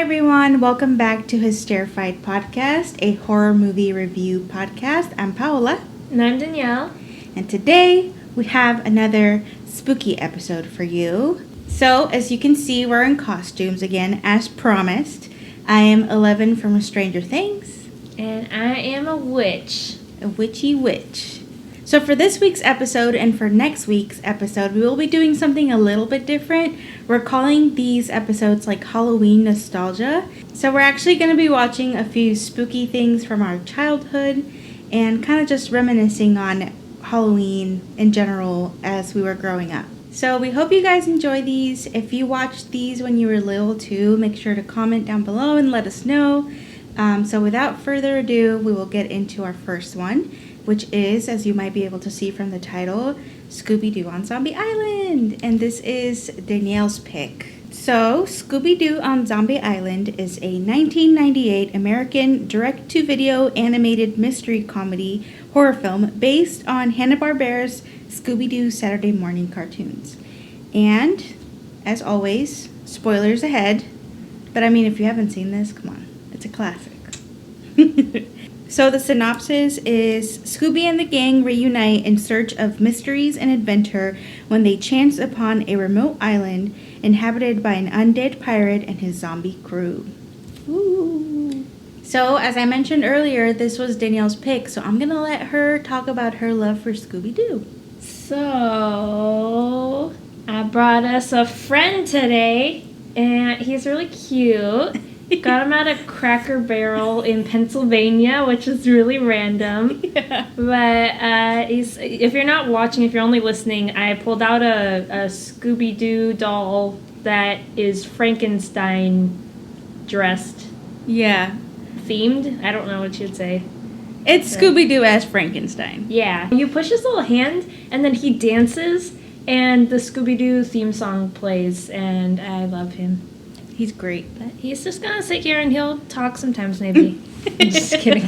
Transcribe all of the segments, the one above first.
everyone, welcome back to Hysterrified Podcast, a horror movie review podcast. I'm Paola. And I'm Danielle. And today we have another spooky episode for you. So, as you can see, we're in costumes again, as promised. I am 11 from Stranger Things. And I am a witch. A witchy witch. So for this week's episode and for next week's episode, we will be doing something a little bit different. We're calling these episodes like Halloween nostalgia. So we're actually going to be watching a few spooky things from our childhood and kind of just reminiscing on Halloween in general as we were growing up. So we hope you guys enjoy these. If you watched these when you were little too, make sure to comment down below and let us know. So without further ado, we will get into our first one, which is, as you might be able to see from the title, Scooby Doo on Zombie Island. And this is Danielle's pick. So, Scooby Doo on Zombie Island is a 1998 American direct-to-video animated mystery comedy horror film based on Hanna-Barbera's Scooby Doo Saturday morning cartoons. And, as always, spoilers ahead. But I mean, if you haven't seen this, come on, it's a classic. So the synopsis is, Scooby and the gang reunite in search of mysteries and adventure when they chance upon a remote island inhabited by an undead pirate and his zombie crew. Ooh. So, as I mentioned earlier, this was Danielle's pick, so I'm going to let her talk about her love for Scooby-Doo. So, I brought us a friend today, and he's really cute. Got him at a Cracker Barrel in Pennsylvania, which is really random. Yeah. But if you're not watching, if you're only listening, I pulled out a Scooby Doo doll that is Frankenstein dressed. Yeah. Themed? I don't know what you'd say. It's Scooby Doo as Frankenstein. Yeah. You push his little hand, and then he dances, and the Scooby Doo theme song plays, and I love him. He's great. But he's just gonna sit here and he'll talk sometimes, maybe. I'm just kidding.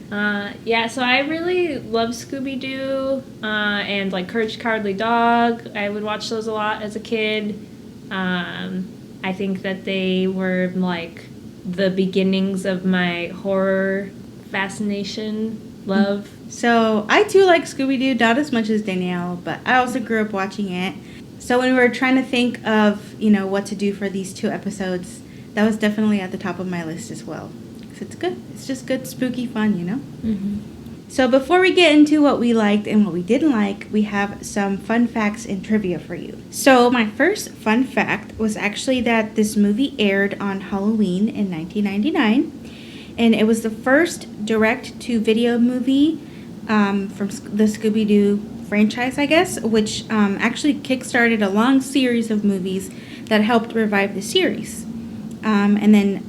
So I really love Scooby Doo and like Courage the Cowardly Dog. I would watch those a lot as a kid. I think that they were like the beginnings of my horror fascination, love. So I too like Scooby Doo, not as much as Danielle, but I also grew up watching it. So when we were trying to think of, what to do for these two episodes, that was definitely at the top of my list as well. Because it's good. It's just good, spooky fun, Mm-hmm. So before we get into what we liked and what we didn't like, we have some fun facts and trivia for you. So my first fun fact was actually that this movie aired on Halloween in 1999. And it was the first direct-to-video movie from the Scooby Doo franchise, I guess, which actually kickstarted a long series of movies that helped revive the series. And then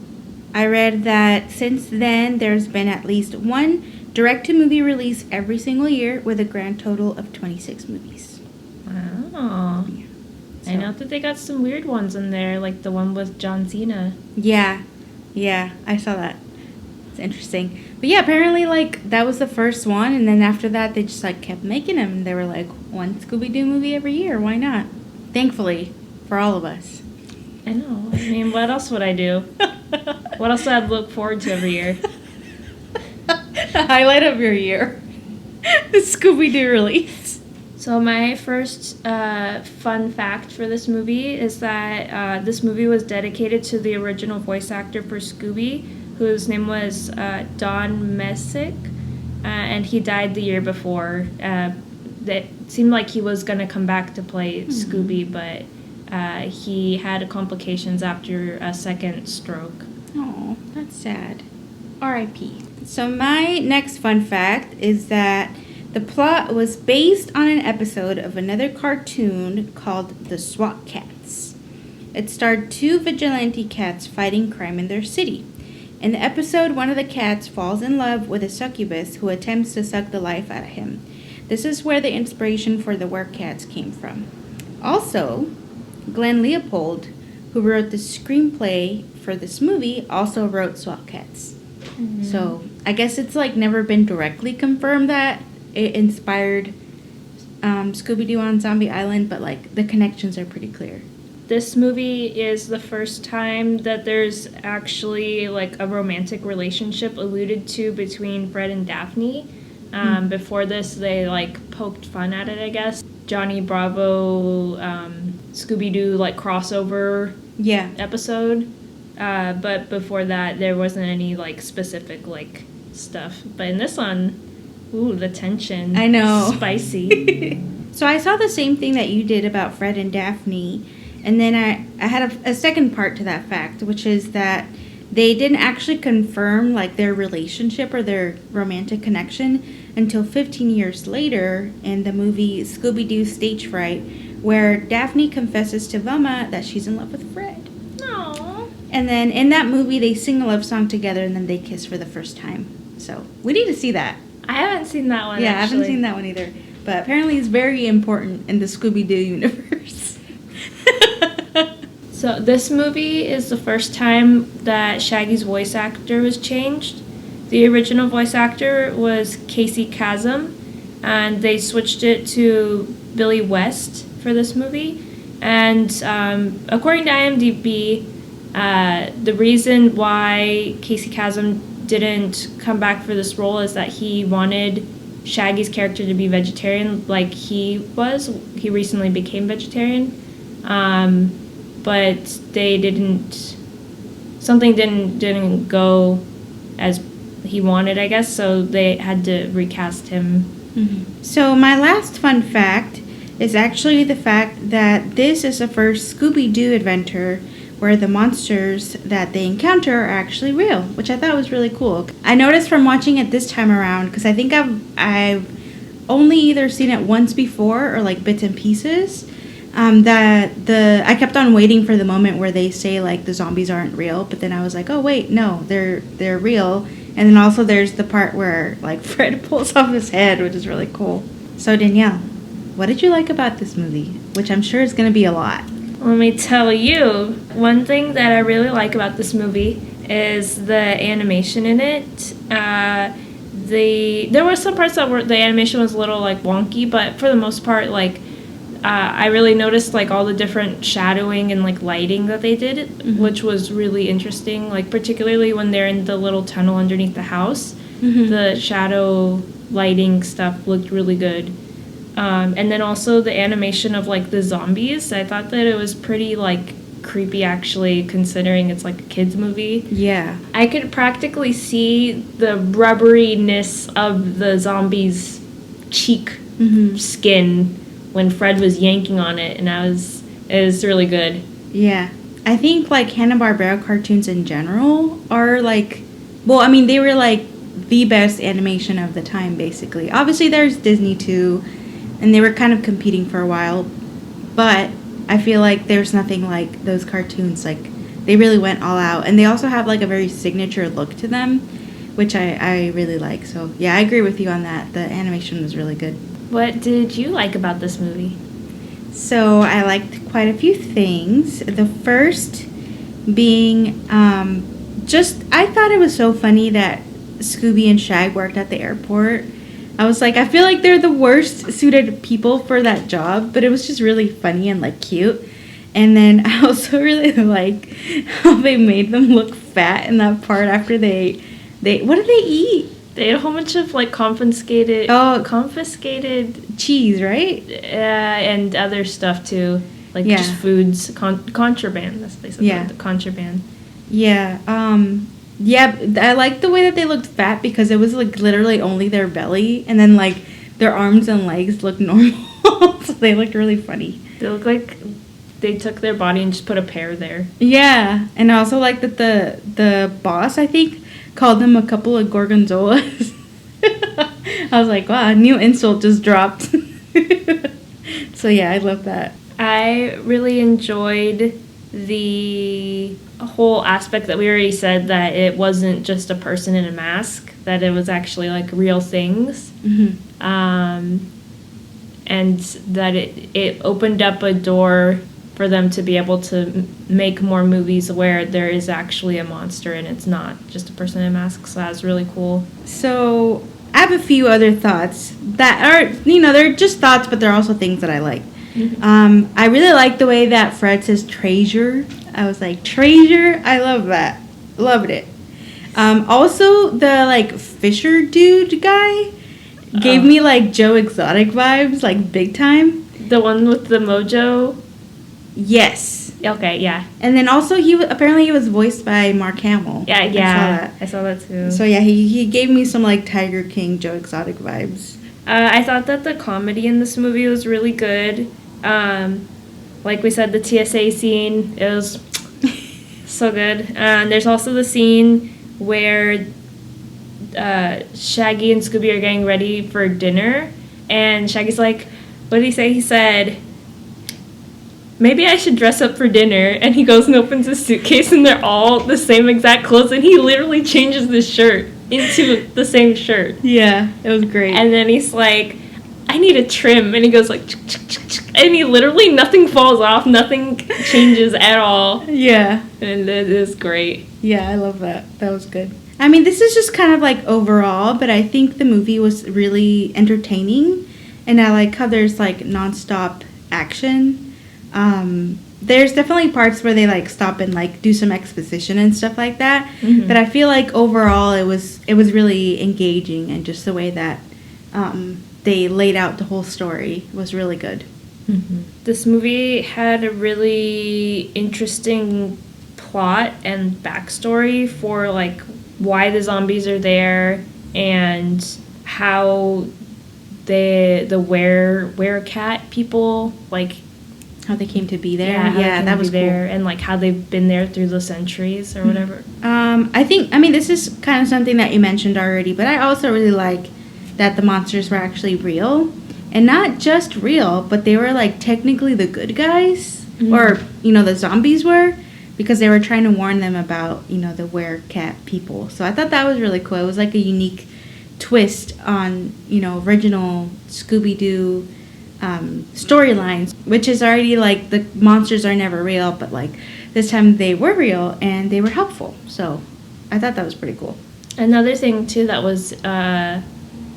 I read that since then, there's been at least one direct-to-movie release every single year with a grand total of 26 movies. Wow. Yeah. So. I know that they got some weird ones in there, like the one with John Cena. Yeah, I saw that. It's interesting. But yeah, apparently, that was the first one, and then after that, they just, kept making them, and they were like, one Scooby-Doo movie every year, why not? Thankfully, for all of us. I know. I mean, what else would I do? What else would I look forward to every year? The highlight of your year. The Scooby-Doo release. So my first fun fact for this movie is that this movie was dedicated to the original voice actor for Scooby, whose name was Don Messick, and he died the year before. That seemed like he was going to come back to play Scooby, but he had complications after a second stroke. Oh, that's sad. R.I.P. So my next fun fact is that the plot was based on an episode of another cartoon called The SWAT Cats. It starred two vigilante cats fighting crime in their city. In the episode, one of the cats falls in love with a succubus who attempts to suck the life out of him. This is where the inspiration for the Werewolves came from. Also, Glenn Leopold, who wrote the screenplay for this movie, also wrote SWAT Cats. Mm-hmm. So I guess it's never been directly confirmed that it inspired Scooby Doo on Zombie Island, but the connections are pretty clear. this movie is the first time that there's actually like a romantic relationship alluded to between Fred and Daphne. Before this, they like poked fun at it, I guess. Johnny Bravo, Scooby Doo like crossover episode. But before that, there wasn't any like specific like stuff. But in this one, ooh, the tension. I know. Spicy. So I saw the same thing that you did about Fred and Daphne. And then I had a second part to that fact, which is that they didn't actually confirm like their relationship or their romantic connection until 15 years later in the movie Scooby Doo Stage Fright, where Daphne confesses to Velma that she's in love with Fred. Aww. And then in that movie, they sing a love song together and then they kiss for the first time. So we need to see that. I haven't seen that one, Yeah, actually. I haven't seen that one either. But apparently it's very important in the Scooby Doo universe. So this movie is the first time that Shaggy's voice actor was changed. The original voice actor was Casey Kasem, and they switched it to Billy West for this movie. And according to IMDb, the reason why Casey Kasem didn't come back for this role is that he wanted Shaggy's character to be vegetarian like he was. He recently became vegetarian. But they something didn't go as he wanted, I guess, so they had to recast him. Mm-hmm. So my last fun fact is actually the fact that this is the first Scooby Doo adventure where the monsters that they encounter are actually real, which I thought was really cool. I noticed from watching it this time around, because I think I've only either seen it once before or like bits and pieces, that I kept on waiting for the moment where they say like the zombies aren't real, but then I was like, oh wait, no, they're real. And then also there's the part where like Fred pulls off his head, which is really cool. So Danielle, what did you like about this movie? Which I'm sure is going to be a lot. Let me tell you, one thing that I really like about this movie is the animation in it. There were some parts that the animation was a little like wonky, but for the most part, like I really noticed like all the different shadowing and like lighting that they did, mm-hmm. which was really interesting. Like particularly when they're in the little tunnel underneath the house, mm-hmm. the shadow lighting stuff looked really good. And then also the animation of like the zombies, I thought that it was pretty like creepy actually, considering it's like a kids movie. Yeah, I could practically see the rubberiness of the zombies' cheek mm-hmm. skin when Fred was yanking on it, and it was really good. Yeah, I think like Hanna-Barbera cartoons in general are like, well, I mean they were like the best animation of the time basically. Obviously there's Disney too, and they were kind of competing for a while, but I feel like there's nothing like those cartoons. Like they really went all out, and they also have like a very signature look to them, which I really like. So yeah, I agree with you on that. The animation was really good. What did you like about this movie? So I liked quite a few things. The first being I thought it was so funny that Scooby and Shag worked at the airport. I was like, I feel like they're the worst suited people for that job, but it was just really funny and like cute. And then I also really like how they made them look fat in that part after they what did they eat? They had a whole bunch of like confiscated cheese, right? And other stuff too, like just foods, contraband. That's what they said. Yeah, the contraband. Yeah. Yeah, I like the way that they looked fat because it was like literally only their belly, and then like their arms and legs looked normal, so they looked really funny. They look like they took their body and just put a pear there. Yeah, and I also like that the boss, I think, called them a couple of gorgonzolas. I was like, wow, a new insult just dropped. So yeah, I love that. I really enjoyed the whole aspect that we already said, that it wasn't just a person in a mask, that it was actually like real things. Mm-hmm. And that it opened up a door for them to be able to make more movies where there is actually a monster and it's not just a person in a mask. So that was really cool. So I have a few other thoughts that are, they're just thoughts, but they're also things that I like. Mm-hmm. I really like the way that Fred says treasure. I was like, treasure? I love that. Loved it. Also, the, like, Fisher dude guy gave me, like, Joe Exotic vibes, like, big time. The one with the mojo? Yes. Okay, yeah. And then also, apparently he was voiced by Mark Hamill. Yeah. I saw that too. So, yeah, he gave me some, like, Tiger King, Joe Exotic vibes. I thought that the comedy in this movie was really good. Like we said, the TSA scene, it was so good. There's also the scene where Shaggy and Scooby are getting ready for dinner, and Shaggy's like, what did he say? He said, maybe I should dress up for dinner, and he goes and opens his suitcase, and they're all the same exact clothes, and he literally changes the shirt into the same shirt. Yeah, it was great. And then he's like, I need a trim, and he goes like, and he literally, nothing falls off, nothing changes at all. Yeah. And it is great. Yeah, I love that. That was good. I mean, this is just kind of like overall, but I think the movie was really entertaining, and I like how there's like nonstop action. There's definitely parts where they like stop and like do some exposition and stuff like that, Mm-hmm. but I feel like overall it was really engaging, and just the way that they laid out the whole story was really good. Mm-hmm. This movie had a really interesting plot and backstory for like why the zombies are there and how the werecat people, like How they came to be there. yeah, that was there, cool. and like how they've been there through the centuries or whatever. I mean, this is kind of something that you mentioned already, but I also really like that the monsters were actually real. And not just real, but they were, like, technically the good guys. Mm-hmm. Or, you know, the zombies were. Because they were trying to warn them about, you know, the werecat people. So I thought that was really cool. It was, like, a unique twist on, you know, original Scooby Doo storylines. Which is already, like, the monsters are never real. But, like, this time they were real and they were helpful. So I thought that was pretty cool. Another thing, too, that was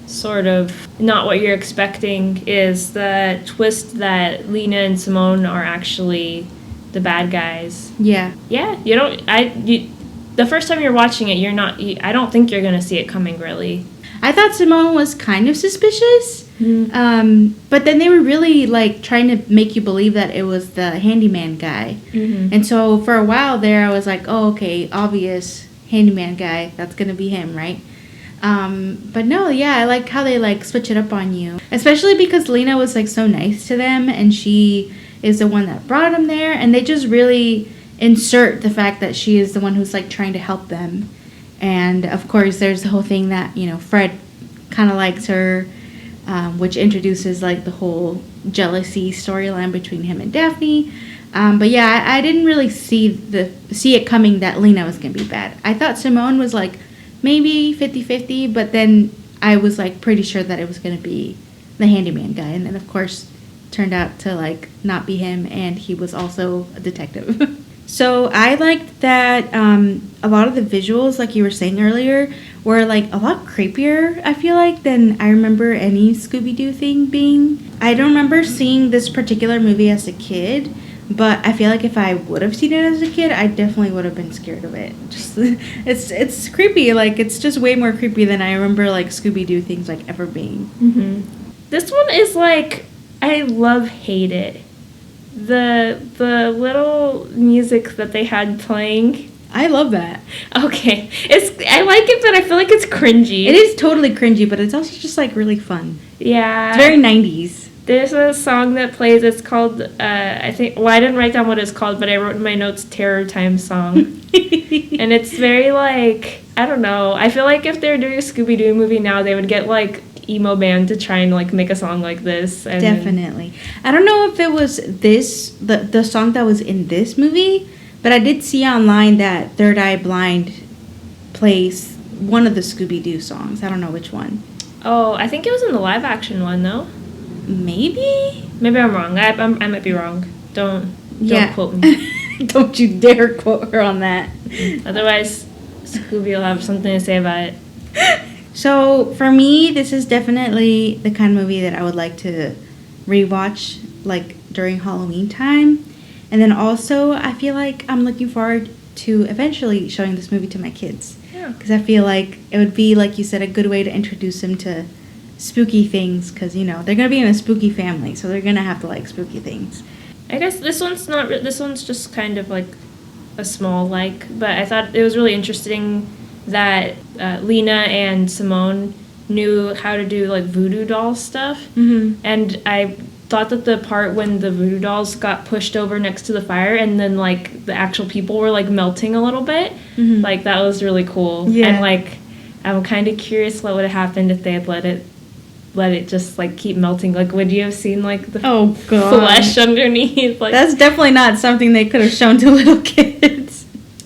sort of not what you're expecting is the twist that Lena and Simone are actually the bad guys. Yeah. Yeah, the first time you're watching it, I don't think you're going to see it coming, really. I thought Simone was kind of suspicious. Mm-hmm. But then they were really, like, trying to make you believe that it was the Handyman Guy. Mm-hmm. And so for a while there, I was like, oh, okay, obvious Handyman Guy. That's going to be him, right? But no, yeah, I like how they, like, switch it up on you. Especially because Lena was, like, so nice to them, and she is the one that brought them there, and they just really insert the fact that she is the one who's, like, trying to help them. And, of course, there's the whole thing that, you know, Fred kind of likes her, which introduces, like, the whole jealousy storyline between him and Daphne. But yeah, I didn't really see it coming that Lena was going to be bad. I thought Simone was, like, maybe 50-50, but then I was, like, pretty sure that it was going to be the Handyman Guy. And then, of course, turned out to, like, not be him, and he was also a detective. So I liked that a lot of the visuals, like you were saying earlier, were, like, a lot creepier, I feel like, than I remember any Scooby Doo thing being. I don't remember seeing this particular movie as a kid, but I feel like if I would have seen it as a kid, I definitely would have been scared of it. Just it's creepy. Like, it's just way more creepy than I remember, like, Scooby Doo things, like, ever being. Mm-hmm. This one is, like, I hate it. The little music that they had playing. I love that. Okay. I like it, but I feel like it's cringy. It is totally cringy, but it's also just, like, really fun. Yeah. It's very 90s. There's a song that plays, it's called, I didn't write down what it's called, but I wrote in my notes, Terror Time Song. And it's very, like, I don't know. I feel like if they were doing a Scooby-Doo movie now, they would get, like, emo band to try and, like, make a song like this. And Definitely. I don't know if it was the song that was in this movie, but I did see online that Third Eye Blind plays one of the Scooby-Doo songs. I don't know which one. Oh, I think it was in the live-action one, though. Maybe? Maybe I'm wrong. I might be wrong. Don't quote me. Don't you dare quote her on that. Otherwise, Scooby will have something to say about it. So, for me, this is definitely the kind of movie that I would like to rewatch, like, during Halloween time. And then also, I feel like I'm looking forward to eventually showing this movie to my kids. Yeah. Because I feel like it would be, like you said, a good way to introduce them to spooky things. Because, you know, they're going to be in a spooky family, so they're going to have to like spooky things. I guess this one's not. This one's just kind of like a small like. But I thought it was really interesting that Lena and Simone knew how to do like voodoo doll stuff. Mm-hmm. And I thought that the part when the voodoo dolls got pushed over next to the fire and then like the actual people were like melting a little bit, Mm-hmm. like that was really cool. Yeah. And like I'm kind of curious what would have happened if they had let it just like keep melting. Like, would you have seen like the flesh underneath? Like, that's definitely not something they could have shown to little kids.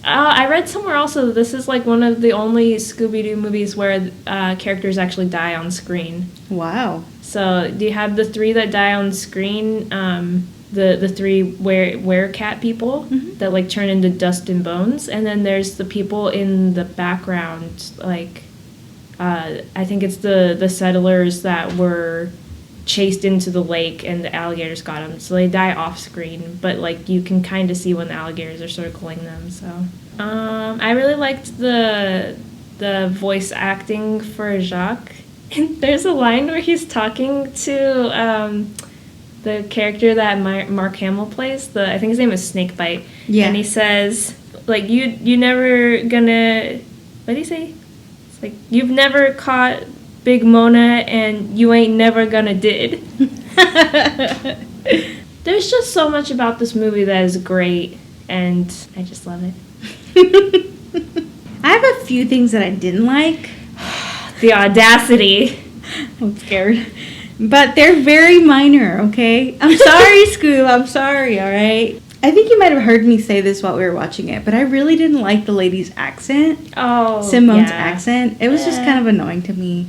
I read somewhere also that this is like one of the only Scooby Doo movies where characters actually die on screen. Wow. So do you have the 3 that die on screen? The 3 werecat people Mm-hmm. that like turn into dust and bones, and then there's the people in the background, like I think it's the settlers that were chased into the lake and the alligators got them. So they die off screen, but like you can kind of see when the alligators are circling them. So I really liked the voice acting for Jacques. And there's a line where he's talking to the character that Mark Hamill plays. I think his name is Snakebite. Yeah. And he says, like, you never gonna, what do you say? It's like, you've never caught Big Mona and you ain't never gonna did. There's just so much about this movie that is great, and I just love it. I have a few things that I didn't like. The audacity. I'm scared. But they're very minor, okay? I'm sorry, Scoob. I'm sorry, all right? I think you might have heard me say this while we were watching it, but I really didn't like the lady's accent. Oh, Simone's yeah. accent. It was just kind of annoying to me.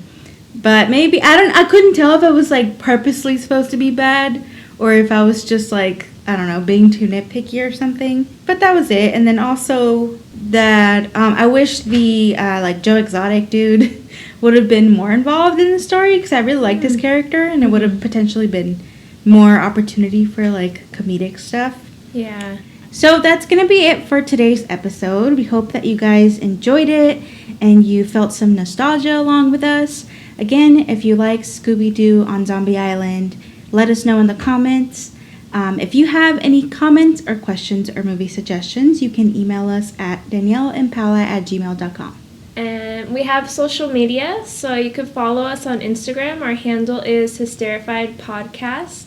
But maybe, I couldn't tell if it was, like, purposely supposed to be bad or if I was just, like, I don't know, being too nitpicky or something. But that was it. And then also that I wish the, like, Joe Exotic dude would have been more involved in the story because I really liked his character and it would have potentially been more opportunity for, like, comedic stuff. Yeah. So that's going to be it for today's episode. We hope that you guys enjoyed it and you felt some nostalgia along with us. Again, if you like Scooby Doo on Zombie Island, let us know in the comments. If you have any comments or questions or movie suggestions, you can email us at danielleimpala@gmail.com. And we have social media, so you can follow us on Instagram. Our handle is hysterrifiedpodcast.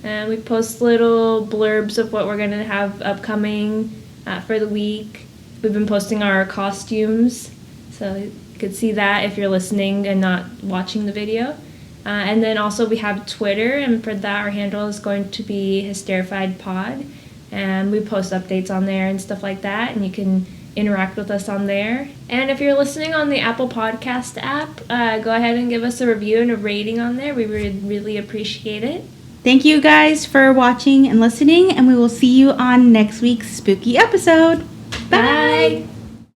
And we post little blurbs of what we're going to have upcoming for the week. We've been posting our costumes, so you could see that if you're listening and not watching the video. And then also we have Twitter, and for that our handle is going to be hysterrifiedpod. And we post updates on there and stuff like that, and you can interact with us on there. And if you're listening on the Apple Podcast app, go ahead and give us a review and a rating on there. We would really appreciate it. Thank you guys for watching and listening, and we will see you on next week's spooky episode. Bye! Bye.